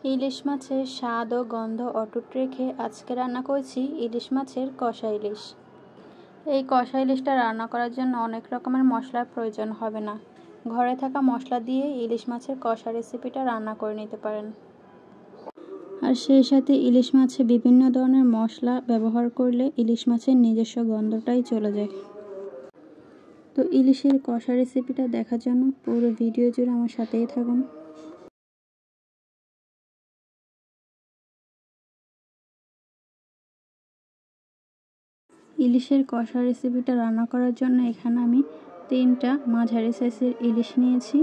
ইলিশ মাছের স্বাদ ও গন্ধ অটুট রেখে আজকে রান্না করেছি ইলিশ মাছের কষা ইলিশ। এই কষা ইলিশটা রান্না করার জন্য অনেক রকমের মশলার প্রয়োজন হবে না। ঘরে থাকা মশলা দিয়ে ইলিশ মাছের কষা রেসিপিটা রান্না করে নিতে পারেন। আর সেই সাথে ইলিশ মাছে বিভিন্ন ধরনের মশলা ব্যবহার করলে ইলিশ মাছের নিজস্ব গন্ধটাই চলে যায়। তো ইলিশের কষা রেসিপিটা দেখার জন্য পুরো ভিডিও জুড়ে আমার সাথেই থাকুন। ইলিশের কষা রেসিপিটা রান্না করার জন্য এখানে আমি 3টা মাঝারি সাইজের ইলিশ নিয়েছি।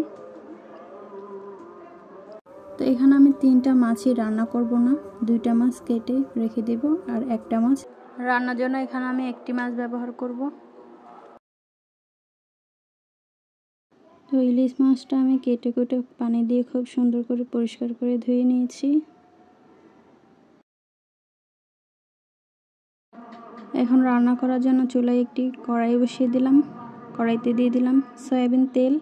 তো এখানে আমি 3টা মাছই রান্না করব না, 2টা মাছ কেটে রেখে দেব আর একটা মাছ রান্নার জন্য এখানে আমি একটি মাছ ব্যবহার করব। তো ইলিশ মাছটা আমি কেটে কেটে পানি দিয়ে খুব সুন্দর করে পরিষ্কার করে ধুয়ে নিয়েছি। এখন রান্না করার জন্য চুলায় একটি কড়াই বসিয়ে দিলাম। কড়াইতে দিয়ে দিলাম সয়াবিন তেল।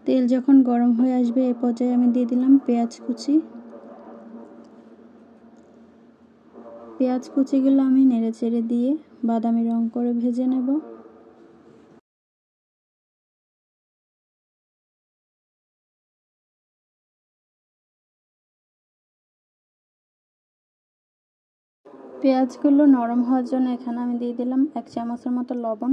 তেল যখন গরম হয়ে আসবে এ পর্যায়ে আমি দিয়ে দিলাম পেঁয়াজ কুচি। পেঁয়াজ কুচিগুলো আমি নেড়ে চেড়ে দিয়ে বাদামি রং করে ভেজে নেব। পেঁয়াজগুলো নরম হওয়ার জন্য এখানে আমি দিয়ে দিলাম 1 চামচের মতো লবণ।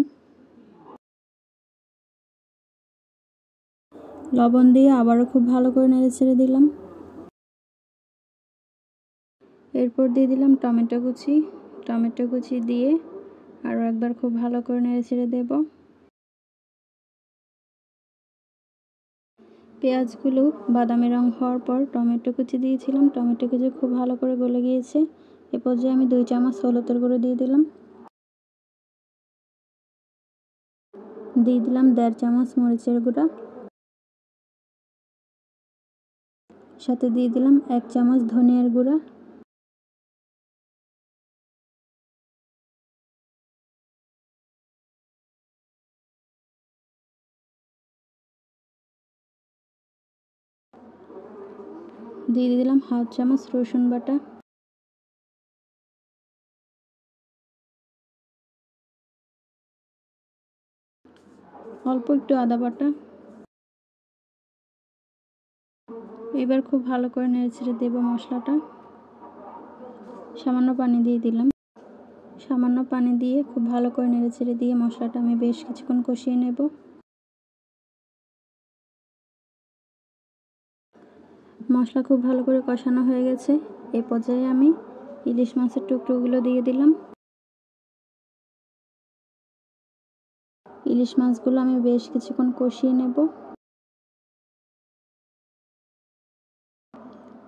লবণ দিয়ে আবারও খুব ভালো করে নেড়ে ছেড়ে দিলাম। এরপর দিয়ে দিলাম টমেটো কুচি। টমেটো কুচি দিয়ে আরও একবার খুব ভালো করে নেড়ে ছেড়ে দেব। পেঁয়াজগুলো বাদামি রং হওয়ার পর টমেটো কুচি দিয়েছিলাম। টমেটো কুচি খুব ভালো করে গলে গিয়েছে। এ পর্যায়ে আমি 2 চামচ হলুদের গুঁড়ো দিয়ে দিলাম। দিয়ে দিলাম 1.5 চামচ মরিচের গুঁড়া। সাথে দিয়ে দিলাম 1 চামচ ধনিয়ার গুঁড়া। দিয়ে দিলাম 1/2 চামচ রসুন বাটা। অল্প একটু আদা বাটা। এবার খুব ভালো করে নেড়েচেড়ে দেব মশলাটা। সামান্য পানি দিয়ে দিলাম। সামান্য পানি দিয়ে খুব ভালো করে নেড়েচেড়ে দিয়ে মশলাটা আমি বেশ কিছুক্ষণ কষিয়ে নেব। মশলা খুব ভালো করে কষানো হয়ে গেছে। এই পর্যায়ে আমি ইলিশ মাছের টুকরোগুলো দিয়ে দিলাম। ইলিশ মাছগুলো আমি বেশ কিছুক্ষণ কষিয়ে নেব।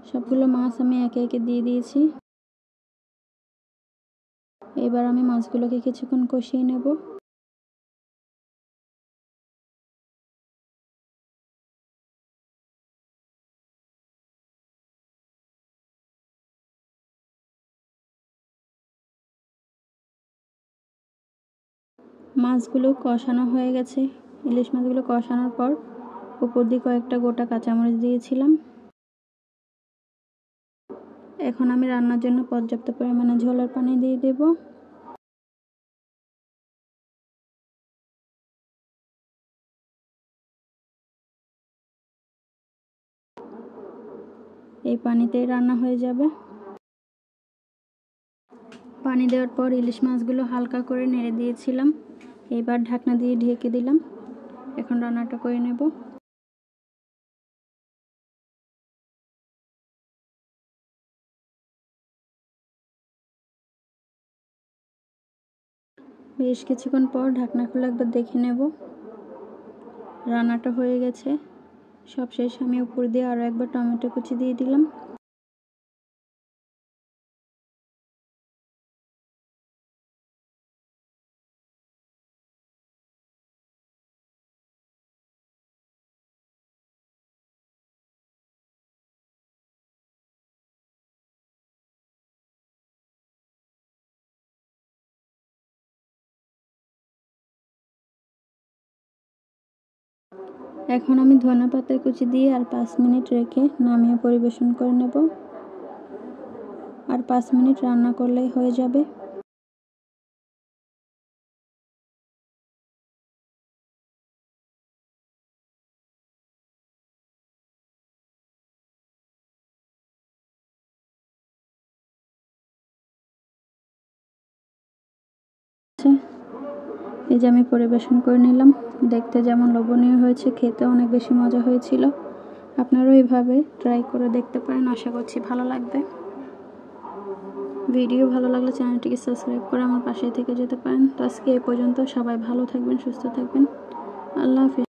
সবগুলো মাছ আমি একে একে দিয়ে দিয়েছি। এবার আমি মাছগুলোকে কিছুক্ষণ কষিয়ে নেব। মাছগুলো কষানো হয়ে গেছে। ইলিশ মাছগুলো কষানোর পর উপর দিয়ে কয়েকটা গোটা কাঁচামরিচ দিয়েছিলাম। এখন আমি রান্নার জন্য পর্যাপ্ত পরিমাণে ঝোলের পানি দিয়ে দেব। এই পানিতেই রান্না হয়ে যাবে। পানি দেওয়ার পর ইলিশ মাছগুলো হালকা করে নেড়ে দিয়েছিলাম। এবার ঢাকনা দিয়ে ঢেকে দিলাম। এখন রান্নাটা করে নেব। বেশ কিছুক্ষণ পর ঢাকনা খুলে একবার দেখে নেব। রান্নাটা হয়ে গেছে। সবশেষ আমি উপর দিয়ে আরও একবার টমেটো কুচি দিয়ে দিলাম। এখন আমি ধনেপাতার কুচি দিয়ে আর 5 মিনিট রেখে নামিয়ে পরিবেশন করে নেব। আর 5 মিনিট রান্না করলেই হয়ে যাবে। এই যে আমি পরিবেশন করে নিলাম। দেখতে যেমন লোভনীয় হয়েছে, খেতে অনেক বেশি মজা হয়েছিল। আপনারাও এইভাবে ট্রাই করে দেখতে পারেন, আশা করছি ভালো লাগবে। ভিডিও ভালো লাগলে চ্যানেলটিকে সাবস্ক্রাইব করে আমার পাশে থেকে যেতে পারেন। তো আজকে এই পর্যন্ত, সবাই ভালো থাকবেন, সুস্থ থাকবেন। আল্লাহ হাফেজ।